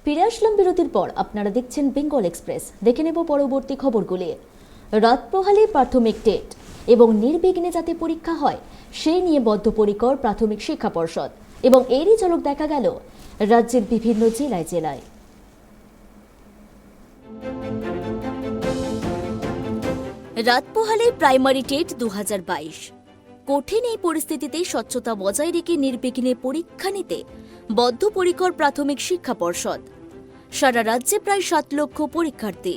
ফিরে আসলাম বিরতির পর। আপনারা দেখছেন বেঙ্গল এক্সপ্রেস। দেখে নেব পরবর্তী খবরগুলি। রাত পোহালে প্রাথমিক টেট এবং নির্বিঘ্নে যাতে পরীক্ষা হয় সেই নিয়ে বদ্ধপরিকর প্রাথমিক শিক্ষা পর্ষদ, এবং এরই ঝলক দেখা গেল রাজ্যের বিভিন্ন জেলায় জেলায়। রাত পোহালে প্রাইমারি টেট 2022। কঠিন এই পরিস্থিতিতে স্বচ্ছতা বজায় রেখে নির্বিঘ্নে পরীক্ষা নিতে বদ্ধপরিকর প্রাথমিক শিক্ষা পর্ষদ। সারা রাজ্যে প্রায় 7 লক্ষ পরীক্ষার্থী।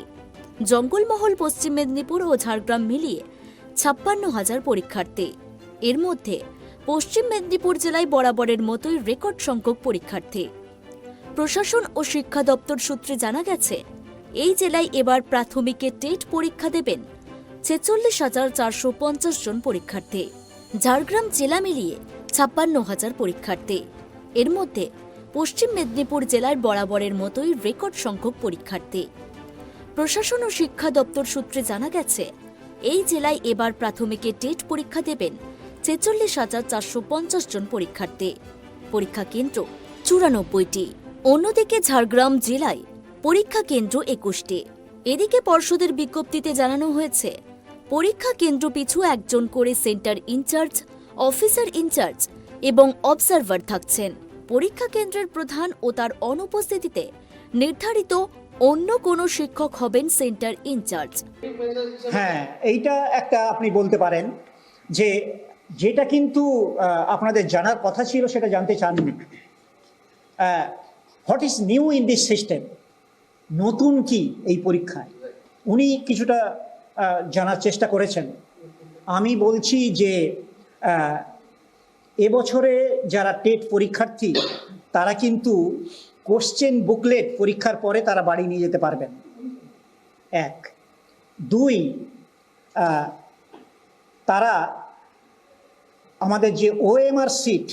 জঙ্গলমহল, পশ্চিম মেদিনীপুর ও ঝাড়গ্রাম মিলিয়ে 56,000 পরীক্ষার্থী। এর মধ্যে পশ্চিম মেদিনীপুর জেলায় বরাবরের মতোই রেকর্ড সংখ্যক পরীক্ষার্থী। প্রশাসন ও শিক্ষা দপ্তর সূত্রে জানা গেছে, এই জেলায় এবার প্রাথমিকে টেট পরীক্ষা দেবেন 46,450 জন পরীক্ষার্থী। ঝাড়গ্রাম জেলা মিলিয়ে 56,000 পরীক্ষার্থী। এর মধ্যে পশ্চিম মেদিনীপুর জেলার বরাবরের মতোই রেকর্ড সংখ্যক পরীক্ষার্থী। প্রশাসন ও শিক্ষা দপ্তর সূত্রে জানা গেছে, এই জেলায় এবার প্রাথমিকে টেট পরীক্ষা দেবেন 46,450 জন পরীক্ষার্থী। পরীক্ষা কেন্দ্র 94টি। অন্যদিকে ঝাড়গ্রাম জেলায় পরীক্ষা কেন্দ্র 21টি। এদিকে পর্ষদের বিজ্ঞপ্তিতে জানানো হয়েছে, পরীক্ষা কেন্দ্র পিছু একজন করে সেন্টার ইনচার্জ, অফিসার ইনচার্জ এবং অবজারভার থাকছেন। পরীক্ষা কেন্দ্রের প্রধান ও তার অনুপস্থিতিতে নির্ধারিত অন্য কোনো শিক্ষক হবেন সেন্টার ইনচার্জ। হ্যাঁ, এইটা একটা আপনি বলতে পারেন যে যেটা কিন্তু আপনাদের জানার কথা ছিল সেটা জানতে চাননি। What is new in this system? নতুন কি এই পরীক্ষায়? উনি কিছুটা জানার চেষ্টা করেছেন। আমি বলছি যে এবছরে যারা টেট পরীক্ষার্থী তারা কিন্তু কোশ্চেন বুকলেট পরীক্ষার পরে তারা বাড়ি নিয়ে যেতে পারবেন। 1, 2, তারা আমাদের যে ওএমআর সিট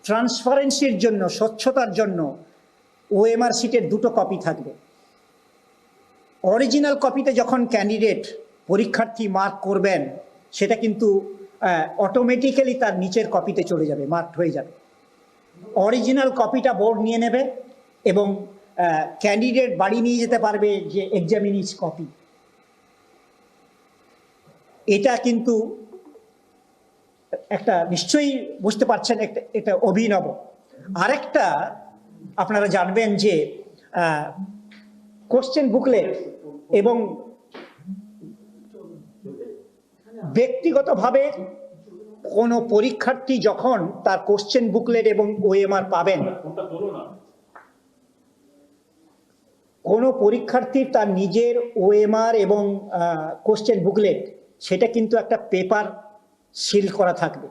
ট্রান্সপারেন্সির জন্য, স্বচ্ছতার জন্য ওএমআর সিটের 2টো কপি থাকবে। অরিজিনাল কপিতে যখন ক্যান্ডিডেট পরীক্ষার্থী মার্ক করবেন সেটা কিন্তু অটোমেটিক্যালি তার নিচের কপিতে চলে যাবে, মার্কড হয়ে যাবে। অরিজিনাল কপিটা বোর্ড নিয়ে নেবে এবং ক্যান্ডিডেট বাড়ি নিয়ে যেতে পারবে যে এক্সামিনিজ কপি। এটা কিন্তু একটা, নিশ্চয়ই বুঝতে পারছেন, এটা অভিনব। আরেকটা আপনারা জানবেন যে কোশ্চেন বুকলেট এবং ব্যক্তিগতভাবে কোনো পরীক্ষার্থী যখন তার কোশ্চেন বুকলেট এবং ওএমআর পাবেন, কোনো পরীক্ষার্থীর তার নিজের ওএমআর এবং কোশ্চেন বুকলেট সেটা কিন্তু একটা পেপার সিল করা থাকবে।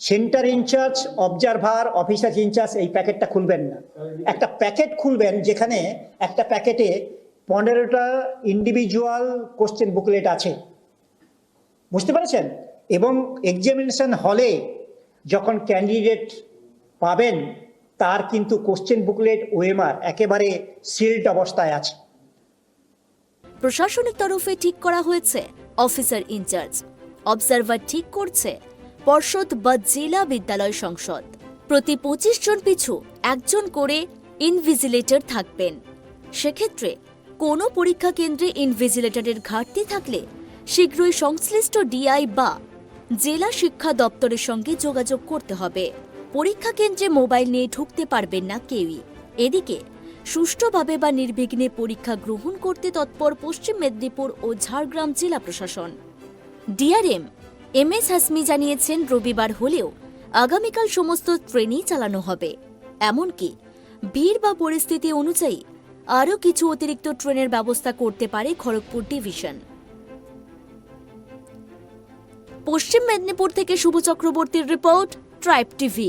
Centre in charge, observer, officer in charge এই প্যাকেটটা খুলবেন না। একটা প্যাকেট খুলবেন যেখানে একটা প্যাকেটে 15টা ইন্ডিভিজুয়াল কোশ্চেন বুকলেট আছে, বুঝতে পেরেছেন? এবং এক্সামিনেশন হলে যখন ক্যান্ডিডেট পাবেন তার কিন্তু কোশ্চেন বুকলেট, ওএমআর একেবারে সিলড অবস্থায় আছে। প্রশাসনিক তরফে ঠিক করা হয়েছে অফিসার ইনচার্জ, অবজারভার ঠিক করছে পর্ষদ বা জেলা বিদ্যালয় সংসদ। প্রতি 25 জন পিছু একজন করে ইনভিজিলেটর থাকবেন। সেক্ষেত্রে কোনো পরীক্ষা কেন্দ্রে ইনভিজিলেটরের ঘাটতি থাকলে শীঘ্রই সংশ্লিষ্ট ডিআই বা জেলা শিক্ষা দপ্তরের সঙ্গে যোগাযোগ করতে হবে। পরীক্ষা কেন্দ্রে মোবাইল নিয়ে ঢুকতে পারবেন না কেউই। এদিকে সুষ্ঠুভাবে বা নির্বিঘ্নে পরীক্ষা গ্রহণ করতে তৎপর পশ্চিম মেদিনীপুর ও ঝাড়গ্রাম জেলা প্রশাসন। ডিআরএম MS হাসমি জানিয়েছেন, রবিবার হলেও আগামীকাল সমস্ত ট্রেনই চালানো হবে। এমনকি ভিড় বা পরিস্থিতি অনুযায়ী আরও কিছু অতিরিক্ত ট্রেনের ব্যবস্থা করতে পারে খড়গপুর ডিভিশন। পশ্চিম মেদিনীপুর থেকে শুভ চক্রবর্তীর রিপোর্ট, ট্রাইব টিভি।